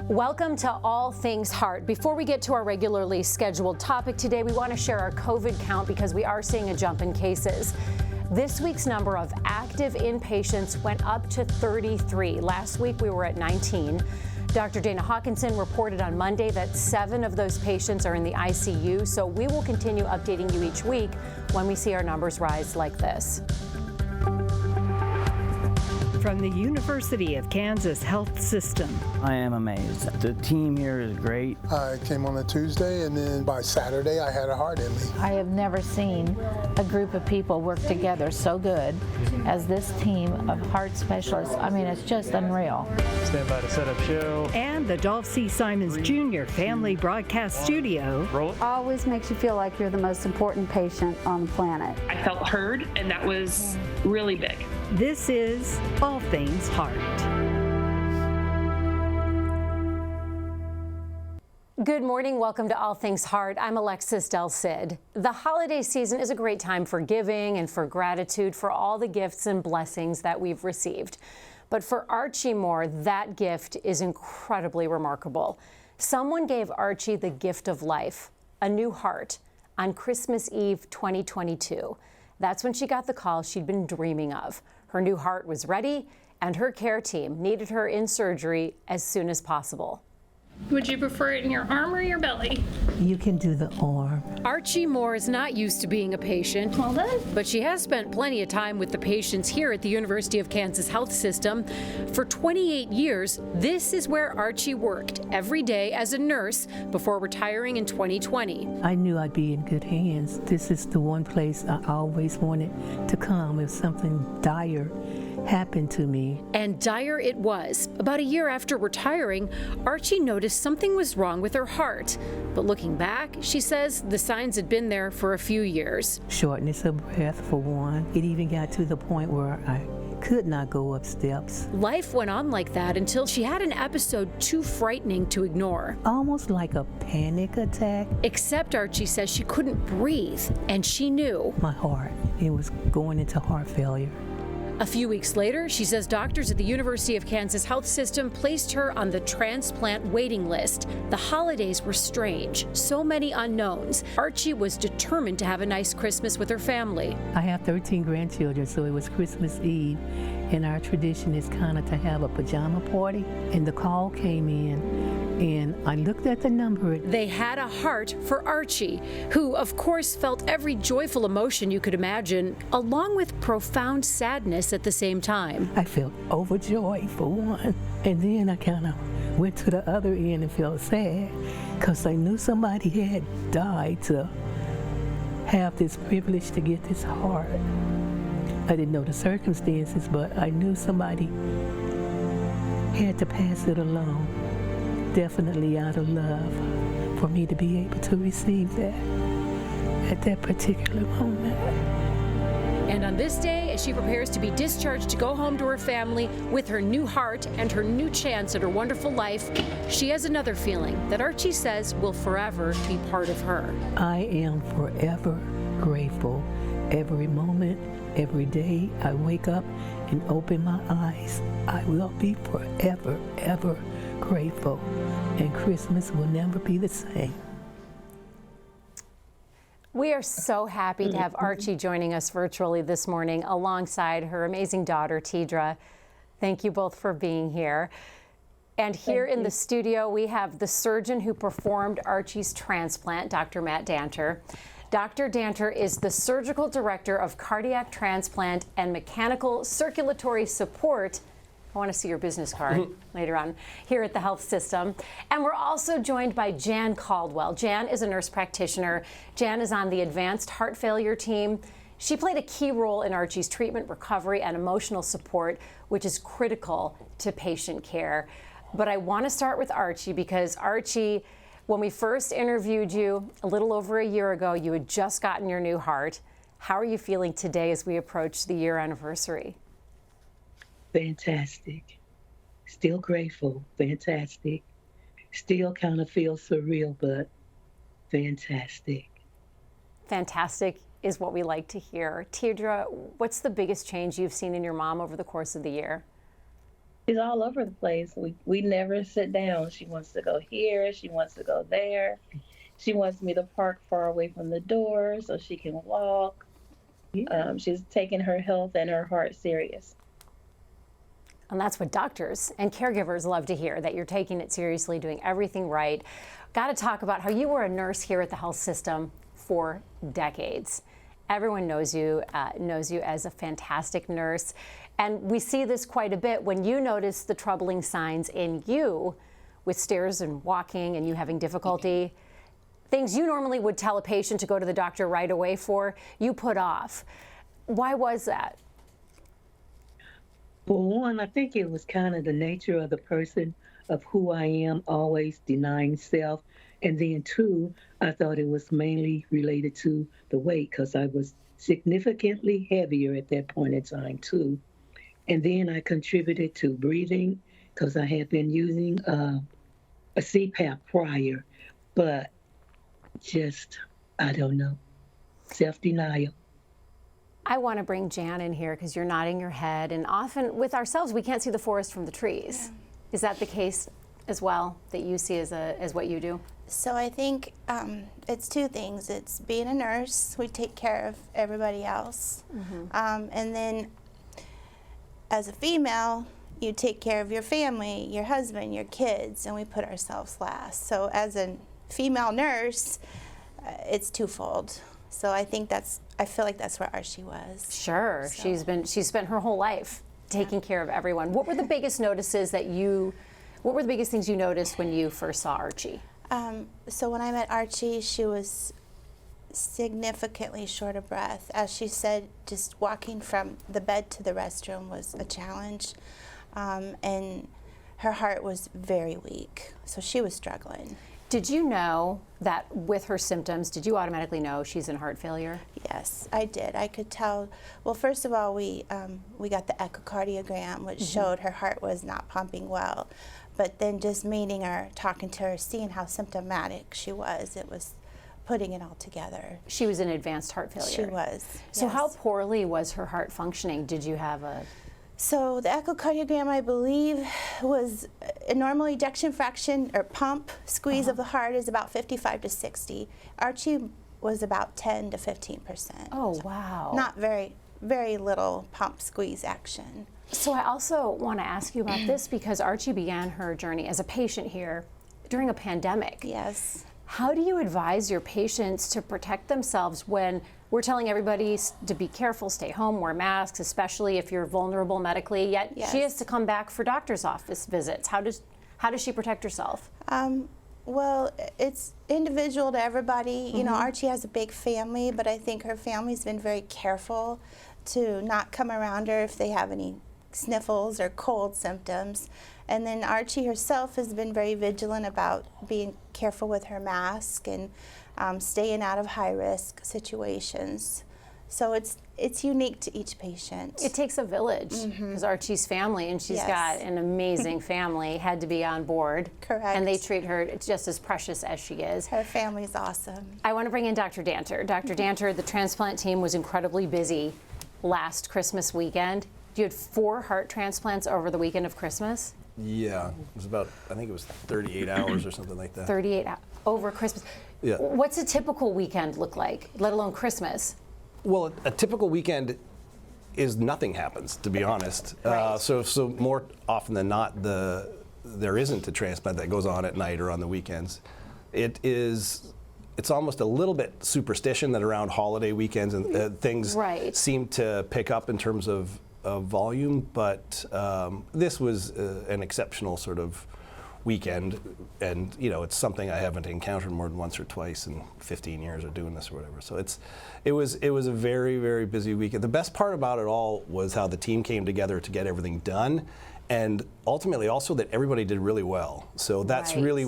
Welcome to All Things Heart. Before we get to our regularly scheduled topic today, we want to share our COVID count because we are seeing a jump in cases. This week's number of active inpatients went up to 33. Last week we were at 19. Dr. Dana Hawkinson reported on Monday that 7 of those patients are in the ICU, so we will continue updating you each week when we see our numbers rise like this. From the University of Kansas Health System. I am amazed. The team here is great. I came on a Tuesday, and then by Saturday I had a heart in me. I have never seen a group of people work together so good as this team of heart specialists. I mean, it's just unreal. Stand by to set up show. And the Dolph C. Simons Jr. Family Broadcast Studio. Roll it. Always makes you feel like you're the most important patient on the planet. I felt heard, and that was really big. This is All Things Heart. Good morning. Welcome to All Things Heart. I'm Alexis Del Cid. The holiday season is a great time for giving and for gratitude for all the gifts and blessings that we've received. But for Archie Moore, that gift is incredibly remarkable. Someone gave Archie the gift of life, a new heart, on Christmas Eve 2022. That's when she got the call she'd been dreaming of. Her new heart was ready, and her care team needed her in surgery as soon as possible. Would you prefer it in your arm or your belly? You can do the arm. Archie Moore is not used to being a patient, Well done. but she has spent plenty of time with the patients here at the University of Kansas Health System. For 28 years, this is where Archie worked every day as a nurse before retiring in 2020. I knew I'd be in good hands. This is the one place I always wanted to come if something dire happened to me. And dire it was. About a year after retiring, Archie noticed something was wrong with her heart. But looking back, she says the signs had been there for a few years. Shortness of breath for one. It even got to the point where I could not go up steps. Life went on like that until she had an episode too frightening to ignore. Almost like a panic attack. Except Archie says she couldn't breathe, and she knew. My heart, it was going into heart failure. A few weeks later, she says doctors at the University of Kansas Health System placed her on the transplant waiting list. The holidays were strange, so many unknowns. Archie was determined to have a nice Christmas with her family. I have 13 grandchildren, so it was Christmas Eve, and our tradition is kind of to have a pajama party. And the call came in, and I looked at the number. They had a heart for Archie, who, of course, felt every joyful emotion you could imagine, along with profound sadness at the same time. I felt overjoyed for one, and then I kind of went to the other end and felt sad because I knew somebody had died to have this privilege to get this heart. I didn't know the circumstances, but I knew somebody had to pass it along, definitely out of love, for me to be able to receive that at that particular moment. And on this day, as she prepares to be discharged to go home to her family with her new heart and her new chance at her wonderful life, she has another feeling that Archie says will forever be part of her. I am forever grateful. Every moment, every day I wake up and open my eyes, I will be forever, ever grateful. And Christmas will never be the same. We are so happy to have Archie joining us virtually this morning alongside her amazing daughter, Tidra. Thank you both for being here. And here in the studio, we have the surgeon who performed Archie's transplant, Dr. Matt Danter. Dr. Danter is the surgical director of cardiac transplant and mechanical circulatory support. I want to see your business card later on here at the health system. And we're also joined by Jan Caldwell. Jan is a nurse practitioner. Jan is on the advanced heart failure team. She played a key role in Archie's treatment, recovery, and emotional support, which is critical to patient care. But I want to start with Archie because Archie, when we first interviewed you a little over a year ago, you had just gotten your new heart. How are you feeling today as we approach the year anniversary? Fantastic. Still grateful. Fantastic. Still kind of feel surreal, but fantastic. Fantastic is what we like to hear. Teidra, what's the biggest change you've seen in your mom over the course of the year? She's all over the place. We never sit down. She wants to go here. She wants to go there. She wants me to park far away from the door so she can walk. She's taking her health and her heart serious. And that's what doctors and caregivers love to hear, that you're taking it seriously, doing everything right. Got to talk about how you were a nurse here at the health system for decades. Everyone knows you as a fantastic nurse. And we see this quite a bit when you notice the troubling signs in you with stairs and walking and you having difficulty. Things you normally would tell a patient to go to the doctor right away for, you put off. Why was that? Well, one, I think it was kind of the nature of the person, of who I am, always denying self. And then two, I thought it was mainly related to the weight, because I was significantly heavier at that point in time too. And then I contributed to breathing, because I had been using a CPAP prior, but just, I don't know, self-denial. I want to bring Jan in here because you're nodding your head, and often with ourselves we can't see the forest from the trees. Yeah. Is that the case as well, that you see as what you do? So I think it's two things. It's being a nurse, we take care of everybody else. Mm-hmm. And then as a female, you take care of your family, your husband, your kids, and we put ourselves last. So as a female nurse, it's twofold. So I feel like that's where Archie was. Sure, so. She's spent her whole life taking care of everyone. What were the biggest what were the biggest things you noticed when you first saw Archie? So when I met Archie, she was significantly short of breath. As she said, just walking from the bed to the restroom was a challenge. And her heart was very weak, so she was struggling. Did you know that with her symptoms, did you automatically know she's in heart failure? Yes, I did. I could tell. Well, first of all, we got the echocardiogram, which showed her heart was not pumping well. But then just meeting her, talking to her, seeing how symptomatic she was, it was putting it all together. She was in advanced heart failure. She was. So yes. How poorly was her heart functioning? Did you have a... So the echocardiogram, I believe, was a normal ejection fraction or pump squeeze of the heart is about 55 to 60. Archie was about 10 to 15%. Oh, wow. Not very, very little pump squeeze action. So I also want to ask you about this because Archie began her journey as a patient here during a pandemic. Yes. How do you advise your patients to protect themselves when we're telling everybody to be careful, stay home, wear masks, especially if you're vulnerable medically, yet she has to come back for doctor's office visits? How does she protect herself? Well, it's individual to everybody. You know, Archie has a big family, but I think her family's been very careful to not come around her if they have any sniffles or cold symptoms. And then Archie herself has been very vigilant about being careful with her mask and staying out of high-risk situations. So it's unique to each patient. It takes a village, because Archie's family, and she's got an amazing family, had to be on board. Correct. And they treat her just as precious as she is. Her family's awesome. I want to bring in Dr. Danter. Dr. Danter, the transplant team was incredibly busy last Christmas weekend. You had 4 heart transplants over the weekend of Christmas? Yeah, it was about, I think it was 38 hours or something like that. 38 hours over Christmas. Yeah. What's a typical weekend look like, let alone Christmas? Well, a typical weekend is nothing happens, to be honest. Right. So more often than not, there isn't a transplant that goes on at night or on the weekends. It's almost a little bit superstition that around holiday weekends and things seem to pick up in terms of volume, but this was an exceptional sort of weekend, and it's something I haven't encountered more than once or twice in 15 years of doing this or whatever. So it was a very, very busy weekend. The best part about it all was how the team came together to get everything done, and ultimately also that everybody did really well. So that's really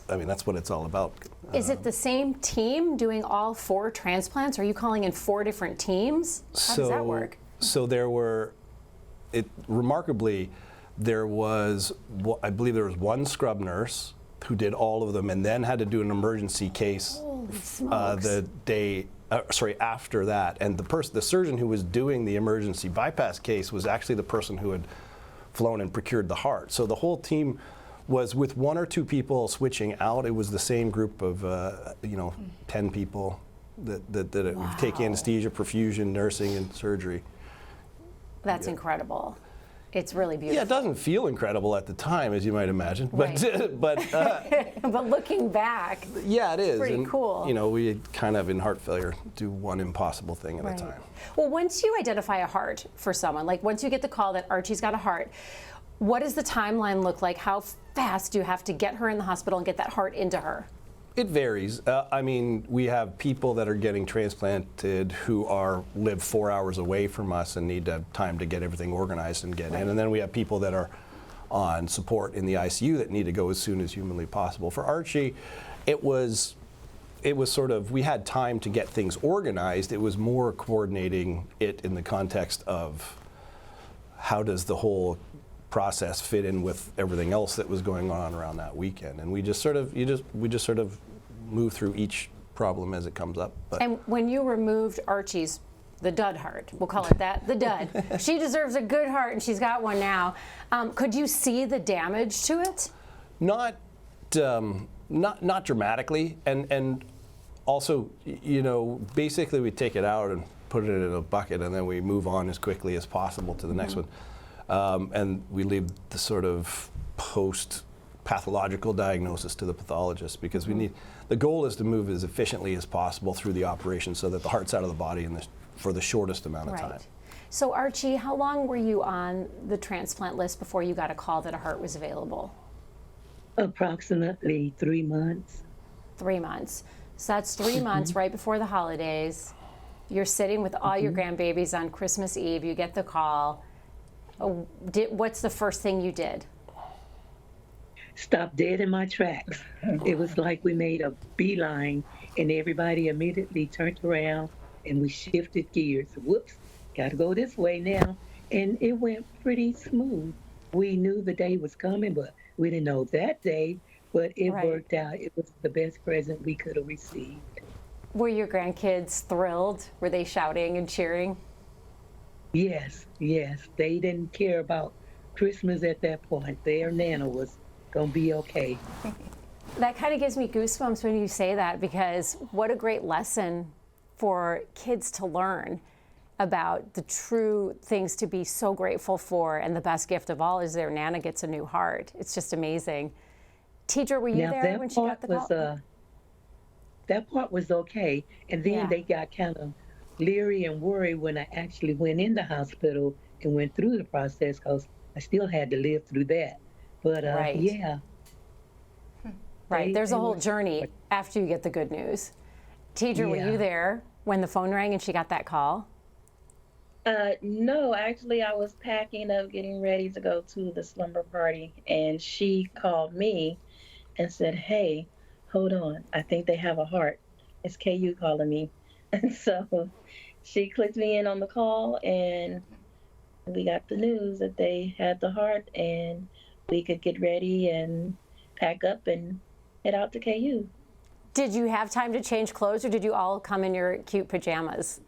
that's what it's all about. Is it the same team doing all 4 transplants? Are you calling in 4 different teams? How does that work? So remarkably, I believe there was 1 scrub nurse who did all of them and then had to do an emergency case the day after that. And the surgeon who was doing the emergency bypass case was actually the person who had flown and procured the heart. So the whole team was, with one or two people switching out, it was the same group of 10 people that take anesthesia, perfusion, nursing, and surgery. That's incredible. It's really beautiful. Yeah, it doesn't feel incredible at the time, as you might imagine, but right. But looking back, yeah, it is pretty cool. You know, we kind of in heart failure do one impossible thing at a time. Well, once you identify a heart for someone, like once you get the call that Archie's got a heart, what does the timeline look like? How fast do you have to get her in the hospital and get that heart into her? It varies. I mean, we have people that are getting transplanted who live 4 hours away from us and need to have time to get everything organized and get in. And then we have people that are on support in the ICU that need to go as soon as humanly possible. For Archie, it was sort of, we had time to get things organized. It was more coordinating it in the context of how does the whole process fit in with everything else that was going on around that weekend, and we just sort of move through each problem as it comes up. But and when you removed Archie's, the dud heart, we'll call it that, the dud. She deserves a good heart, and she's got one now. Could you see the damage to it? Not dramatically, and also, you know, basically we take it out and put it in a bucket, and then we move on as quickly as possible to the next one. And we leave the sort of post-pathological diagnosis to the pathologist, because the goal is to move as efficiently as possible through the operation so that the heart's out of the body for the shortest amount of time. So Archie, how long were you on the transplant list before you got a call that a heart was available? Approximately 3 months. 3 months. So that's 3 months right before the holidays. You're sitting with all your grandbabies on Christmas Eve. You get the call. What's the first thing you did? Stopped dead in my tracks. It was like we made a beeline, and everybody immediately turned around, and we shifted gears. Whoops, got to go this way now. And it went pretty smooth. We knew the day was coming, but we didn't know that day, but it worked out. It was the best present we could have received. Were your grandkids thrilled? Were they shouting and cheering? Yes. They didn't care about Christmas at that point. Their Nana was going to be okay. That kind of gives me goosebumps when you say that, because what a great lesson for kids to learn about the true things to be so grateful for, and the best gift of all is their Nana gets a new heart. It's just amazing. Tidra, were you there when she got the call? That part was okay, and then they got kind of leery and worried when I actually went in the hospital and went through the process, because I still had to live through that. But there's a whole journey after you get the good news. Tidra, were you there when the phone rang and she got that call? No, actually I was packing up, getting ready to go to the slumber party, and she called me and said, "Hey, hold on, I think they have a heart. It's KU calling me." And so she clicked me in on the call, and we got the news that they had the heart, and we could get ready and pack up and head out to KU. Did you have time to change clothes, or did you all come in your cute pajamas?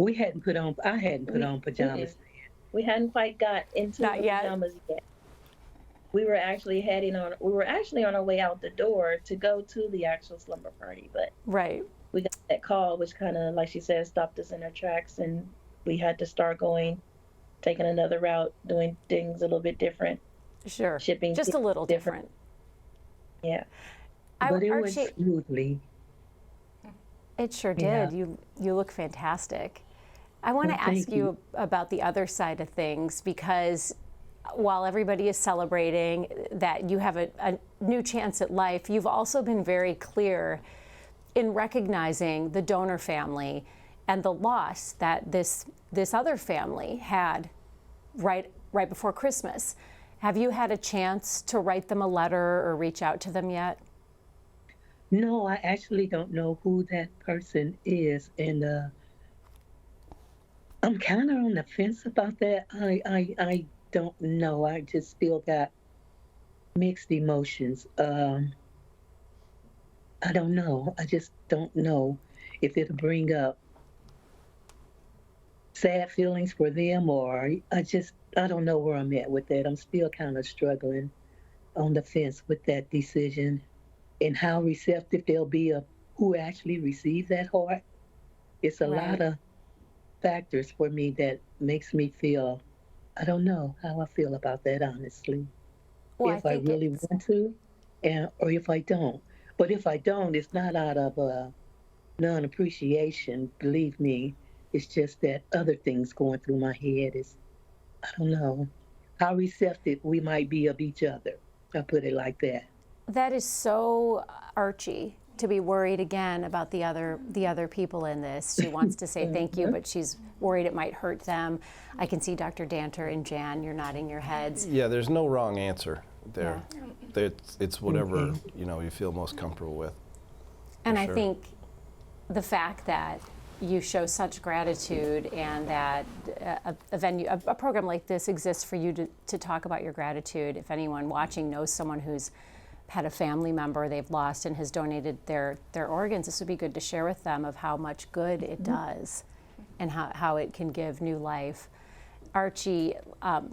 I hadn't put on pajamas. We hadn't quite got into the pajamas yet. We were actually on our way out the door to go to the actual slumber party, but we got that call, which kind of, like she said, stopped us in our tracks, and we had to start taking another route, doing things a little bit different. Sure. Shipping just a little different. Yeah. But it went smoothly. It sure did. You look fantastic. I want to ask you about the other side of things, because while everybody is celebrating that you have a new chance at life, you've also been very clear in recognizing the donor family and the loss that this other family had right before Christmas. Have you had a chance to write them a letter or reach out to them yet? No, I actually don't know who that person is, and I'm kind of on the fence about that. I don't know. I just still got mixed emotions. I don't know. I just don't know. if it'll bring up sad feelings for them, or I don't know where I'm at with that. I'm still kind of struggling on the fence with that decision and how receptive they'll be of who actually receives that heart. It's a lot of factors for me that makes me feel, I don't know how I feel about that, honestly. Well, if I really want to, or if I don't. But if I don't, it's not out of non-appreciation, believe me. It's just that other things going through my head is, I don't know, how receptive we might be of each other. I'll put it like that. That is so Archie, to be worried again about the other people in this. She wants to say thank you, but she's worried it might hurt them. I can see Dr. Danter and Jan, you're nodding your heads. Yeah, there's no wrong answer there. Yeah. It's whatever you feel most comfortable with. And I think the fact that you show such gratitude, and that a program like this exists for you to talk about your gratitude. If anyone watching knows someone who's had a family member they've lost and has donated their organs, this would be good to share with them of how much good it does and how it can give new life. Archie,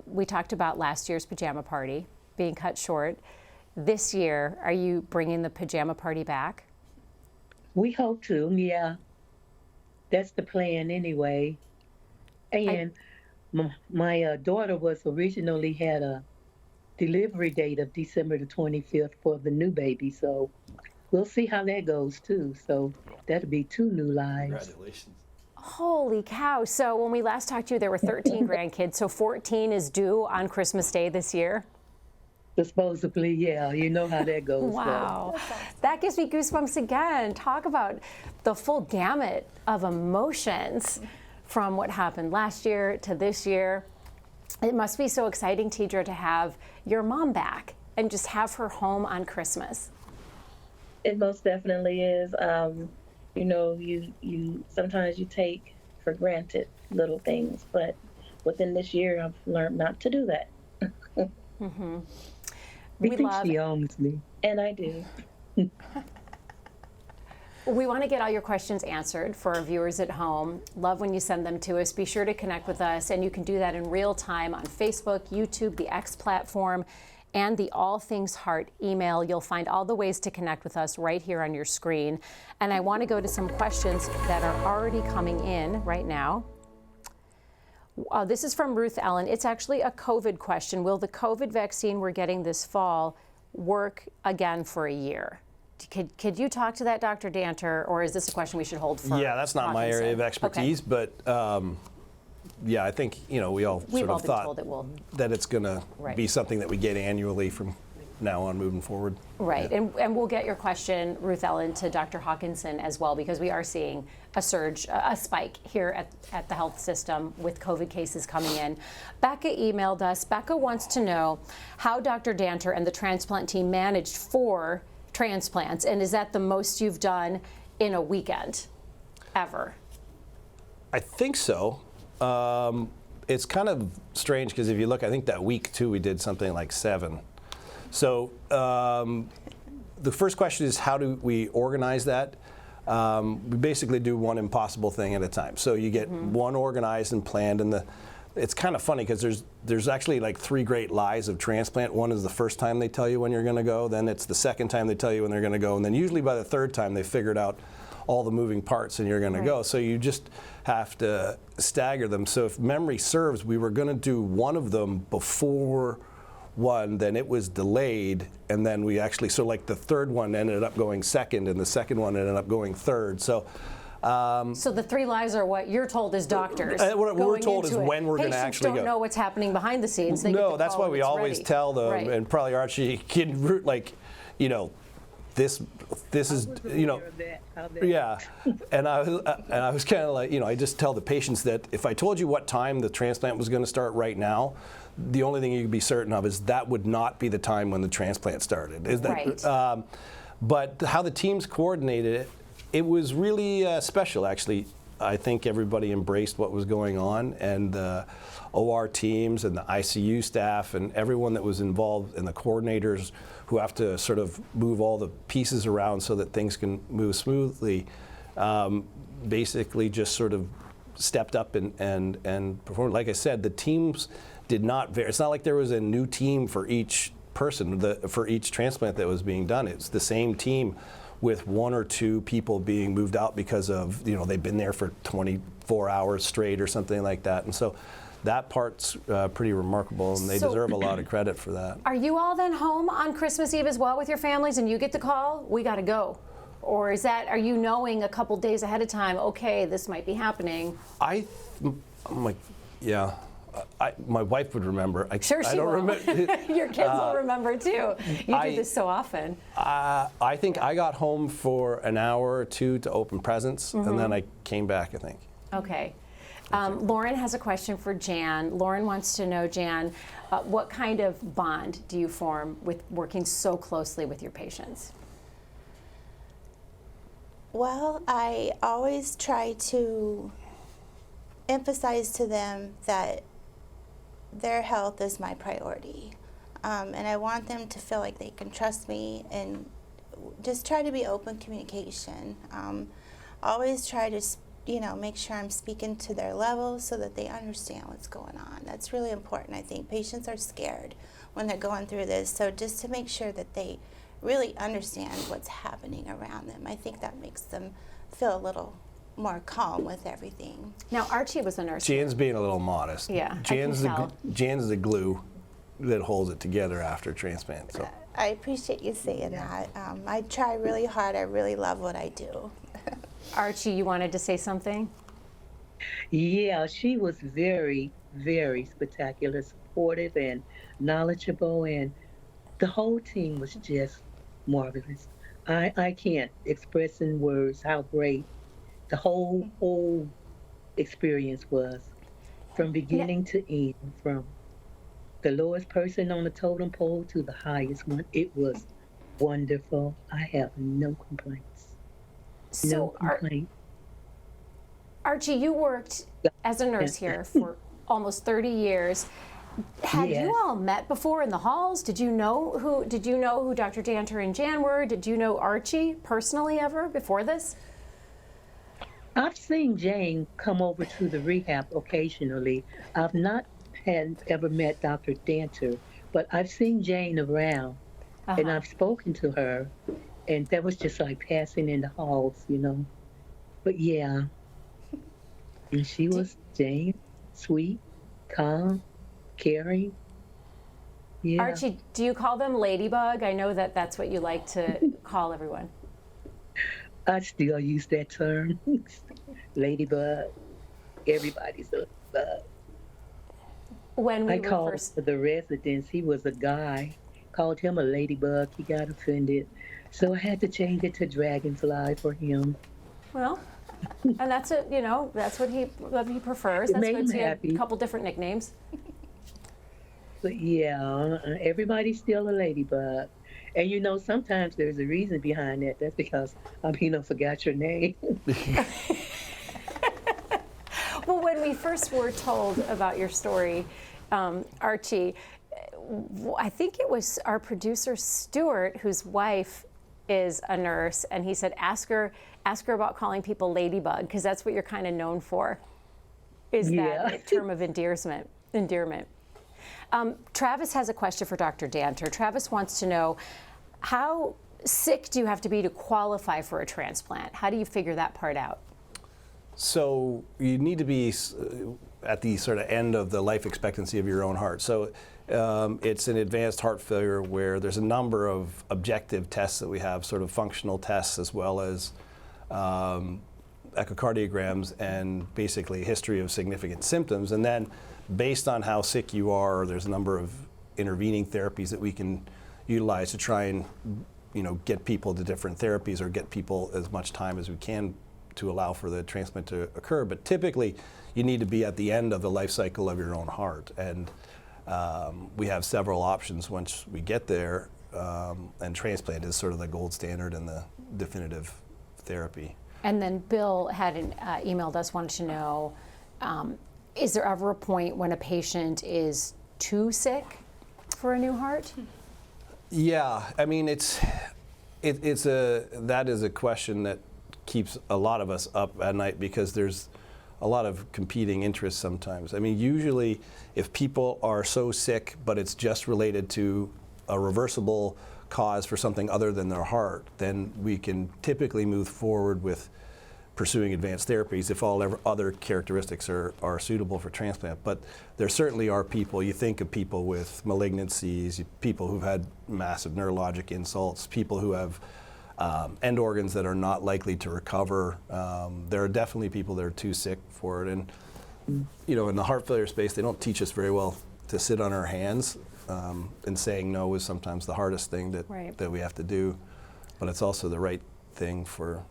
we talked about last year's pajama party being cut short. This year, are you bringing the pajama party back? We hope to, yeah. That's the plan anyway. And my daughter originally had a delivery date of December the 25th for the new baby. So we'll see how that goes too. So that'll be 2 new lives. Congratulations. Holy cow. So when we last talked to you, there were 13 grandkids. So 14 is due on Christmas Day this year? Supposedly, yeah. You know how that goes. Wow. That gives me goosebumps again. Talk about the full gamut of emotions from what happened last year to this year. It must be so exciting, Tidra, to have your mom back and just have her home on Christmas. It most definitely is. You sometimes you take for granted little things, but within this year, I've learned not to do that. Mm-hmm. We think she owns me. And I do. We want to get all your questions answered for our viewers at home. Love when you send them to us. Be sure to connect with us, and you can do that in real time on Facebook, YouTube, the X platform, and the All Things Heart email. You'll find all the ways to connect with us right here on your screen. And I want to go to some questions that are already coming in right now. This is from Ruth Ellen. It's actually a COVID question. Will the COVID vaccine we're getting this fall work again for a year? Could you talk to that, Dr. Danter, or is this a question we should hold for? Yeah, that's not my area of expertise, but yeah, I think we all sort of thought that it's going to be something that we get annually from now on moving forward. Right, yeah. And we'll get your question, Ruth Ellen, to Dr. Hawkinson as well, because we are seeing a surge, a spike here at the health system with COVID cases coming in. Becca emailed us. Becca wants to know how Dr. Danter and the transplant team managed 4 transplants, and is that the most you've done in a weekend ever? I think so. It's kind of strange because if you look, I think that week too we did something like 7. So the first question is, how do we organize that? We basically do one impossible thing at a time. So you get one organized and planned, and it's kind of funny because there's actually like 3 great lies of transplant. One is the first time they tell you when you're going to go, then it's the second time they tell you when they're going to go, and then usually by the 3rd time they figured out all the moving parts and you're going to go. So you just have to stagger them. So if memory serves, we were going to do one of them before one, then it was delayed, and then we actually, so like the 3rd one ended up going 2nd, and the 2nd one ended up going 3rd. So so the 3 lies are what you're told as doctors. What we're told is when we're going to actually go. Patients don't know what's happening behind the scenes. They No, that's why we always tell them, and probably Archie can, like, this is, yeah. And I was kind of like, I just tell the patients that if I told you what time the transplant was going to start right now, the only thing you can be certain of is that would not be the time when the transplant started. Is that right? But how the teams coordinated it was really special, actually. I think everybody embraced what was going on, and the OR teams and the ICU staff and everyone that was involved, and the coordinators who have to sort of move all the pieces around so that things can move smoothly. basically just sort of stepped up and performed. Like I said, the teams did not vary. It's not like there was a new team for each person, for each transplant that was being done. It's the same team with 1 or 2 people being moved out because of, they've been there for 24 hours straight or something like that. And so that part's pretty remarkable, and they deserve a lot of credit for that. Are you all then home on Christmas Eve as well with your families, and you get the call, we got to go? Or are you knowing a couple days ahead of time, okay, this might be happening? I'm like, yeah. My wife would remember. Sure, she will. Your kids will remember too. You do this so often. I think I got home for an hour or 2 to open presents, and then I came back, I think. Okay. Lauren has a question for Jan. Lauren wants to know, Jan, what kind of bond do you form with working so closely with your patients? Well, I always try to emphasize to them that their health is my priority. And I want them to feel like they can trust me, and just try to be open communication. Always try to make sure I'm speaking to their level so that they understand what's going on. That's really important. I think patients are scared when they're going through this, so just to make sure that they really understand what's happening around them, I think that makes them feel a little more calm with everything. Now, Archie was a nurse. Jan's being a little modest. Yeah, Jan's the glue that holds it together after transplant. So I appreciate you saying that. I try really hard. I really love what I do. Archie, you wanted to say something? Yeah, she was very, very spectacular, supportive, and knowledgeable, and the whole team was just marvelous. I can't express in words how great the whole experience was, from beginning to end, from the lowest person on the totem pole to the highest one. It was wonderful. I have no complaints. No complaints. Archie, you worked as a nurse here for almost 30 years. Had you all met before in the halls? Did you know who Dr. Danter and Jan were? Did you know Archie personally ever before this? I've seen Jane come over to the rehab occasionally. I've not ever met Dr. Danter, but I've seen Jane around, and I've spoken to her, and that was just like passing in the halls, But yeah, and she was Jane, sweet, calm, caring. Yeah. Archie, do you call them Ladybug? I know that's what you like to call everyone. I still use that term. Ladybug. Everybody's a ladybug. When I called the residents, he was a guy, called him a ladybug. He got offended. So I had to change it to dragonfly for him. Well, and that's what he prefers. That's good. So you had a couple different nicknames. But yeah, everybody's still a ladybug. And sometimes there's a reason behind that. That's because I forgot your name. Well, when we first were told about your story, Archie, I think it was our producer Stuart, whose wife is a nurse, and he said, ask her about calling people Ladybug, because that's what you're kind of known for, is that term of endearment. Travis has a question for Dr. Danter. Travis wants to know, how sick do you have to be to qualify for a transplant? How do you figure that part out? So you need to be at the sort of end of the life expectancy of your own heart. So it's an advanced heart failure where there's a number of objective tests that we have, sort of functional tests, as well as echocardiograms and basically a history of significant symptoms. And then based on how sick you are, there's a number of intervening therapies that we can utilize to try and get people to different therapies or get people as much time as we can to allow for the transplant to occur. But typically, you need to be at the end of the life cycle of your own heart. And we have several options once we get there, and transplant is sort of the gold standard and the definitive therapy. And then Bill had emailed us, wanted to know, is there ever a point when a patient is too sick for a new heart? Yeah, I mean, that is a question that keeps a lot of us up at night, because there's a lot of competing interests sometimes. I mean, usually if people are so sick, but it's just related to a reversible cause for something other than their heart, then we can typically move forward with pursuing advanced therapies if all other characteristics are suitable for transplant. But there certainly are people, you think of people with malignancies, people who've had massive neurologic insults, people who have end organs that are not likely to recover. There are definitely people that are too sick for it. And you know, in the heart failure space, they don't teach us very well to sit on our hands. And saying no is sometimes the hardest thing that we have to do. But it's also the right thing for,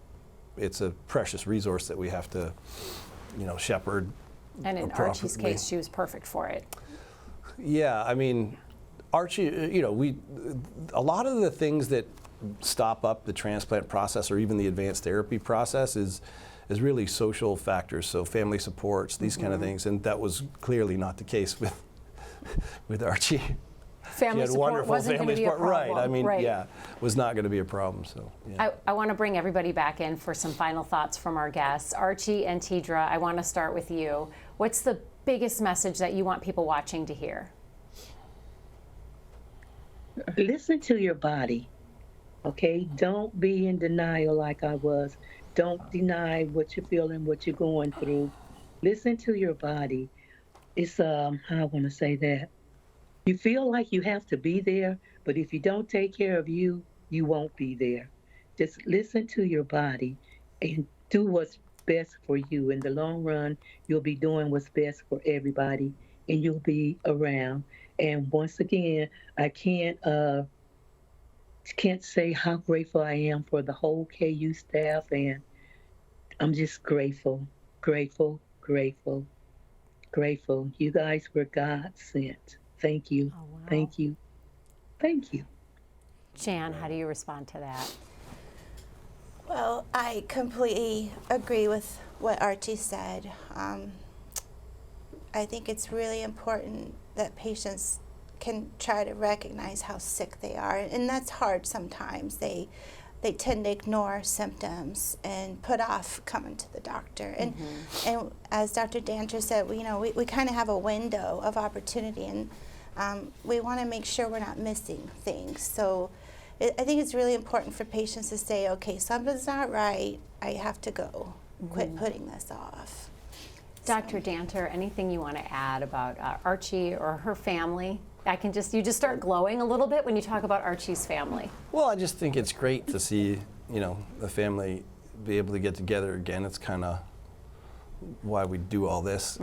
it's a precious resource that we have to, you know, shepherd. And in Archie's case, she was perfect for it. Yeah, I mean, Archie, you know, a lot of the things that stop up the transplant process or even the advanced therapy process is really social factors, so family supports, these kind of things, and that was clearly not the case with Archie. Family support wasn't going to be a problem. Right, I mean, yeah, was not going to be a problem, so. Yeah. I want to bring everybody back in for some final thoughts from our guests. Archie and Tidra, I want to start with you. What's the biggest message that you want people watching to hear? Listen to your body, okay? Don't be in denial like I was. Don't deny what you're feeling, what you're going through. Listen to your body. It's, how I want to say that. You feel like you have to be there, but if you don't take care of you, you won't be there. Just listen to your body and do what's best for you. In the long run, you'll be doing what's best for everybody, and you'll be around. And once again, I can't say how grateful I am for the whole KU staff, and I'm just grateful, grateful, grateful, grateful. You guys were God sent. Thank you. Oh, wow. Thank you. Thank you. Jan, how do you respond to that? Well, I completely agree with what Archie said. I think it's really important that patients can try to recognize how sick they are, and that's hard sometimes. They tend to ignore symptoms and put off coming to the doctor. And and as Dr. Danter said, we kind of have a window of opportunity, and we want to make sure we're not missing things. So I think it's really important for patients to say, okay, something's not right, I have to go. Quit putting this off. Dr. Danter, anything you want to add about Archie or her family? You just start glowing a little bit when you talk about Archie's family. Well, I just think it's great to see, you know, the family be able to get together again. It's kind of why we do all this.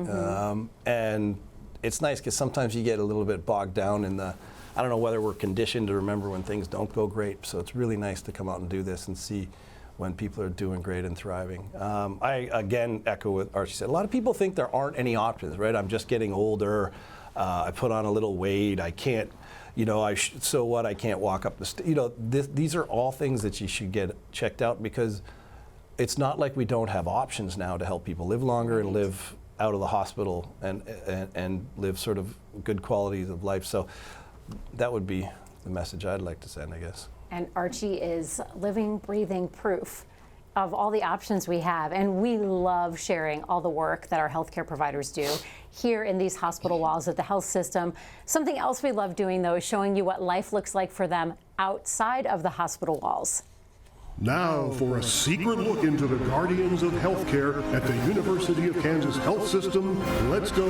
And it's nice because sometimes you get a little bit bogged down in I don't know whether we're conditioned to remember when things don't go great. So it's really nice to come out and do this and see when people are doing great and thriving. I, again, echo what Archie said. A lot of people think there aren't any options, right? I'm just getting older. I put on a little weight. I can't, you know, so what? I can't walk up the stairs. You know, these are all things that you should get checked out, because it's not like we don't have options now to help people live longer and live out of the hospital and live sort of good qualities of life. So that would be the message I'd like to send, I guess. And Archie is living, breathing proof of all the options we have, and we love sharing all the work that our healthcare providers do here in these hospital walls of the health system. Something else we love doing, though, is showing you what life looks like for them outside of the hospital walls. Now for a secret look into the guardians of healthcare at the University of Kansas Health System. Let's go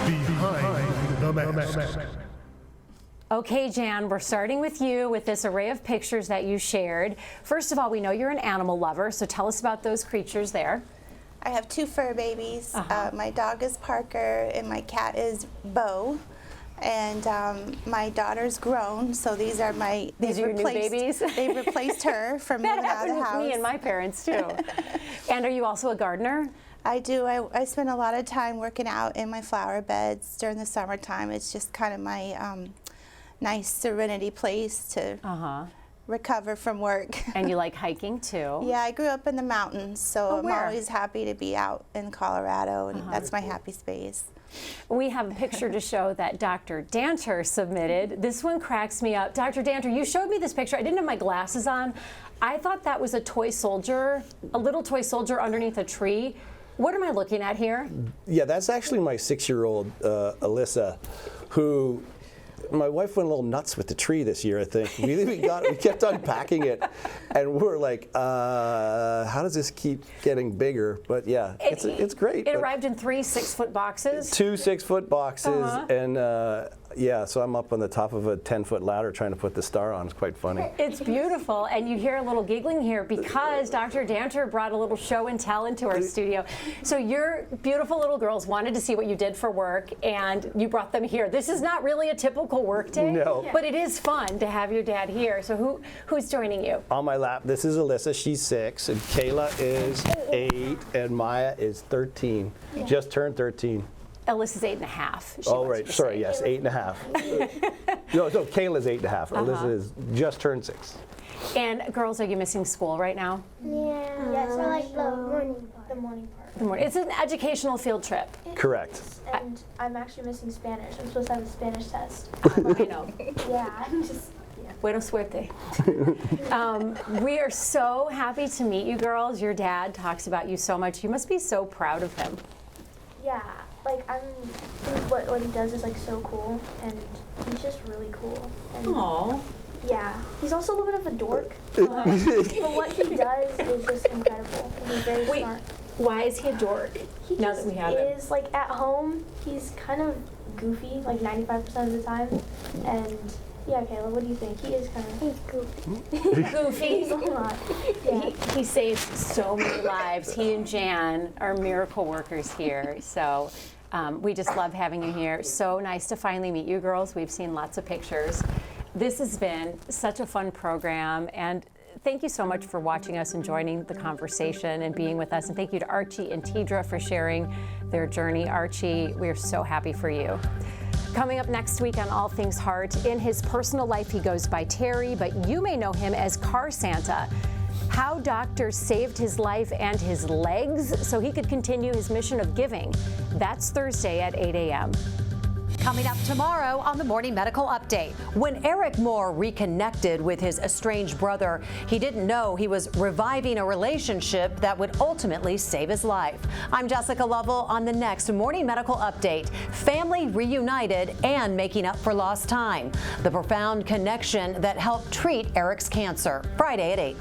behind the mask. Okay, Jan, we're starting with you with this array of pictures that you shared. First of all, we know you're an animal lover, so tell us about those creatures there. I have 2 fur babies. My dog is Parker, and my cat is Bo. And my daughter's grown, so these are your new babies? They've replaced her from moving out of the house. That happened with me and my parents, too. And are you also a gardener? I do. I spend a lot of time working out in my flower beds during the summertime. It's just kind of my nice serenity place to recover from work. And you like hiking too? Yeah, I grew up in the mountains, so I'm always happy to be out in Colorado, and that's my happy space. We have a picture to show that Dr. Danter submitted. This one cracks me up. Dr. Danter, you showed me this picture. I didn't have my glasses on. I thought that was a toy soldier, a little toy soldier underneath a tree. What am I looking at here? Yeah, that's actually my 6-year-old, Alyssa, who my wife went a little nuts with the tree this year, I think. We kept unpacking it, and we're like, how does this keep getting bigger? But yeah, it's great. It arrived in 3 6-foot boxes. 2 6-foot boxes, and yeah, so I'm up on the top of a 10-foot ladder trying to put the star on. It's quite funny. It's beautiful, and you hear a little giggling here because Dr. Danter brought a little show and tell into our studio. So your beautiful little girls wanted to see what you did for work, and you brought them here. This is not really a typical work day, no, but it is fun to have your dad here. So who's joining you? On my lap, this is Alyssa. She's 6, and Kayla is 8, and Maya is 13. Yeah. Just turned 13. Alyssa's 8.5. Oh, right. Sorry, yes, 8.5. no, Kayla's 8.5. Alyssa is just turned 6. And girls, are you missing school right now? Yeah. Yes, I like the morning part. It's an educational field trip. Correct. And I'm actually missing Spanish. I'm supposed to have a Spanish test. I know. Yeah, I'm just. Buena suerte. We are so happy to meet you girls. Your dad talks about you so much. You must be so proud of him. Yeah, like I think what he does is like so cool, and he's just really cool. Aww. Yeah, he's also a little bit of a dork, but what he does is just incredible. And he's very smart. Why is he a dork? He now that we have him. Is like at home, he's kind of goofy, like 95% of the time, and. Yeah, Kayla, what do you think? He is kind of... He's goofy. Goofy? He's a lot. Yeah. He saves so many lives. He and Jan are miracle workers here. So we just love having you here. So nice to finally meet you girls. We've seen lots of pictures. This has been such a fun program. And thank you so much for watching us and joining the conversation and being with us. And thank you to Archie and Tidra for sharing their journey. Archie, we are so happy for you. Coming up next week on All Things Heart, in his personal life he goes by Terry, but you may know him as Car Santa. How doctors saved his life and his legs so he could continue his mission of giving. That's Thursday at 8 a.m. Coming up tomorrow on the Morning Medical Update. When Eric Moore reconnected with his estranged brother, he didn't know he was reviving a relationship that would ultimately save his life. I'm Jessica Lovell on the next Morning Medical Update. Family reunited and making up for lost time. The profound connection that helped treat Eric's cancer. Friday at 8.